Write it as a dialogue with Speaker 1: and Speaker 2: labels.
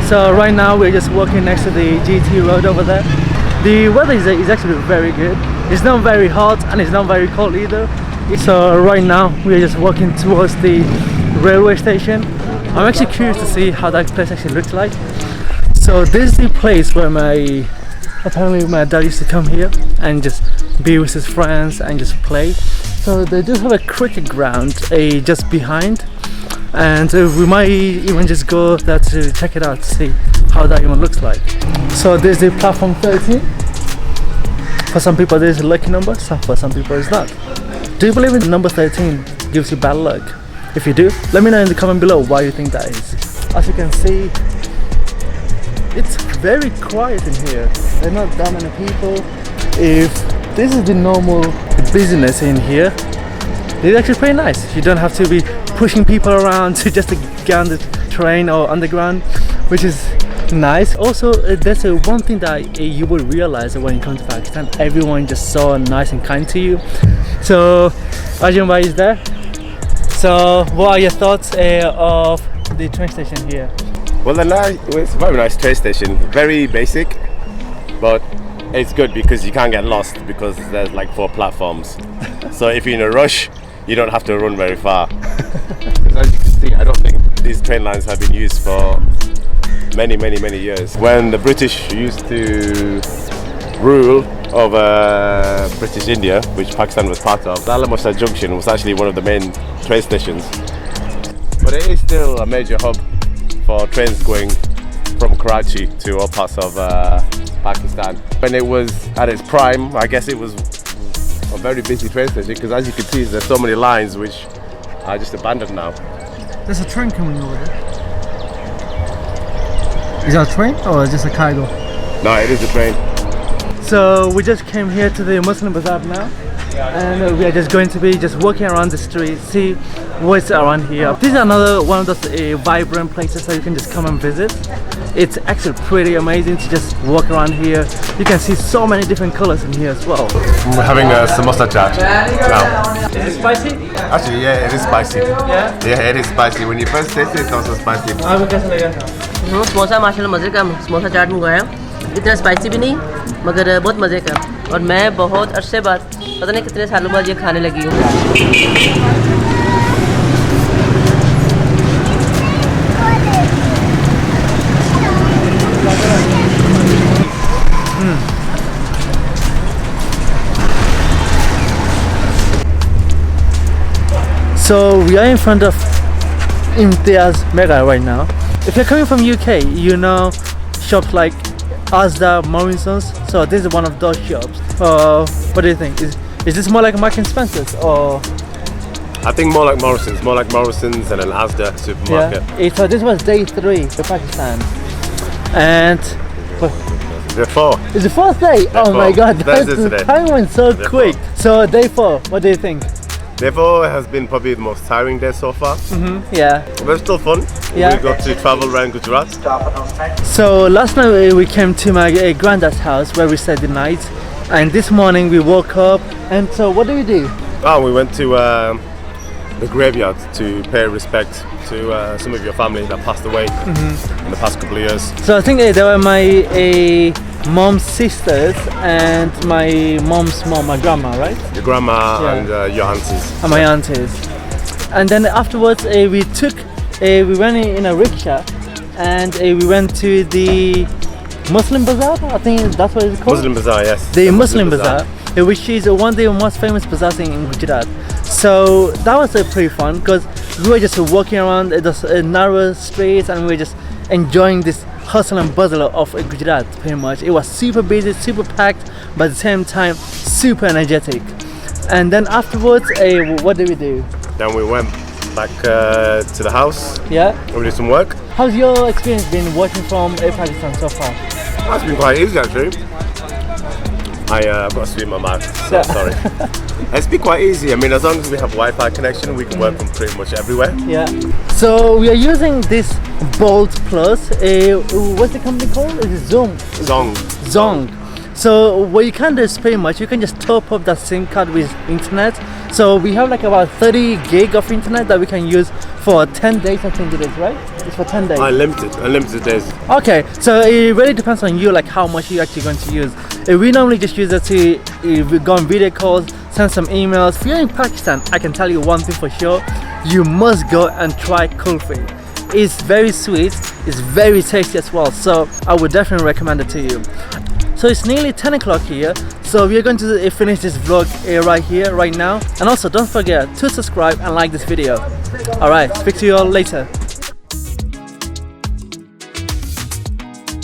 Speaker 1: So right now we're just walking next to the GT road over there. The weather is actually very good. It's not very hot and it's not very cold either. So right now we're just walking towards the railway station. I'm actually curious to see how that place actually looks like. So this is the place where apparently my dad used to come here and just be with his friends and just play. So they do have a cricket ground just behind, and we might even just go there to check it out to see how that even looks like. So there's the platform 13. For some people this is a lucky number, so for some people it's not. Do you believe in number 13 gives you bad luck? If you do, let me know in the comment below why you think that is. As you can see, it's very quiet in here. There are not that many people. If this is the normal business in here, it's actually pretty nice. You don't have to be pushing people around to just to get on the train or underground, which is nice. Also, there's one thing that you will realize when you come to Pakistan: everyone just so nice and kind to you. So Arjun Bhai is there. So what are your thoughts of the train station here?
Speaker 2: Well, it's a very nice train station. Very basic, but it's good because you can't get lost because there's like 4 platforms. So if you're in a rush, you don't have to run very far. Because as you can see, I don't think these train lines have been used for many years. When the British used to rule over British India, which Pakistan was part of, Alamosa Junction was actually one of the main train stations. But it is still a major hub for trains going from Karachi to all parts of Pakistan. When it was at its prime, I guess it was a very busy train station because, as you can see, there's so many lines which are just abandoned now.
Speaker 1: There's a train coming over there. Is that a train or just a cargo?
Speaker 2: No, it is a train.
Speaker 1: So we just came here to the Muslim Bazaar now, and we are just going to be just walking around the street, see what's around here. This is another one of those vibrant places that you can just come and visit. It's actually pretty amazing to just walk around here. You can see so many different colors in here as well.
Speaker 2: We're having a samosa chaat now.
Speaker 1: Is it spicy?
Speaker 2: Actually, yeah, it is spicy.
Speaker 1: Yeah?
Speaker 2: Yeah, it is spicy. When you first taste it, it's also spicy.
Speaker 1: आपको कैसा लगा?
Speaker 3: समोसा माशाल्लाह मज़े का समोसा चाट मंगवाया, इतना spicy भी नहीं मगर बहुत मज़े का, और मैं बहुत अरसे बाद पता नहीं कितने सालों बाद ये खाने लगी हूँ।
Speaker 1: So we are in front of Imtiaz Mega right now. If you're coming from UK, you know shops like Asda, Morrison's. So this is one of those shops. What do you think? Is this more like Marks and Spencer's or?
Speaker 2: I think more like Morrison's and an Asda supermarket.
Speaker 1: Yeah. So this was day 3 in Pakistan, and
Speaker 2: Day 4.
Speaker 1: it's the 4th day. Oh my God, the time went so quick.
Speaker 2: 4.
Speaker 1: So day 4, what do you think?
Speaker 2: Day 4 has been probably the most tiring day so far.
Speaker 1: Yeah.
Speaker 2: But it's still fun.
Speaker 1: Yeah.
Speaker 2: We got to travel around Gujarat.
Speaker 1: So last night we came to my granddad's house where we stayed the night, and this morning we woke up, and so what do we do?
Speaker 2: Oh, we went to the graveyard to pay respect to some of your family that passed away in the past couple of years.
Speaker 1: So I think they were my mom's sisters and my mom's mom, my grandma, right?
Speaker 2: Your grandma
Speaker 1: Yeah.
Speaker 2: and your aunties.
Speaker 1: And my aunties. And then afterwards we went in a rickshaw, and we went to the Muslim Bazaar. I think that's what it's called.
Speaker 2: Muslim Bazaar, yes.
Speaker 1: The Muslim Bazaar, which is one of the most famous bazaars in Gujarat. So that was pretty fun because we were just walking around those narrow streets, and we were just enjoying this hustle and bustle of Gujarat pretty much. It was super busy, super packed, but at the same time super energetic. And then afterwards, what did we do?
Speaker 2: Then we went back to the house.
Speaker 1: Yeah.
Speaker 2: And we did some work.
Speaker 1: How's your experience been watching from Pakistan so far?
Speaker 2: That's been quite easy actually. I've got a sweet in my mouth, so sorry. It's been quite easy. I mean, as long as we have Wi-Fi connection, we can work from pretty much everywhere.
Speaker 1: Yeah. So we are using this Bolt Plus. What's the company called? Is it Zong. So what you can do is pretty much you can just top up that SIM card with internet. So we have like about 30 gig of internet that we can use for 10 days, I think it is, right? It's for 10 days.
Speaker 2: Unlimited days.
Speaker 1: Okay, so it really depends on you, like how much you're actually going to use. We normally just use it to go on video calls, send some emails. If you're in Pakistan, I can tell you one thing for sure: you must go and try kulfi. It's very sweet, it's very tasty as well, so I would definitely recommend it to you. So it's nearly 10 o'clock here, so we are going to finish this vlog right here, right now. And also don't forget to subscribe and like this video. Alright, speak to you all later.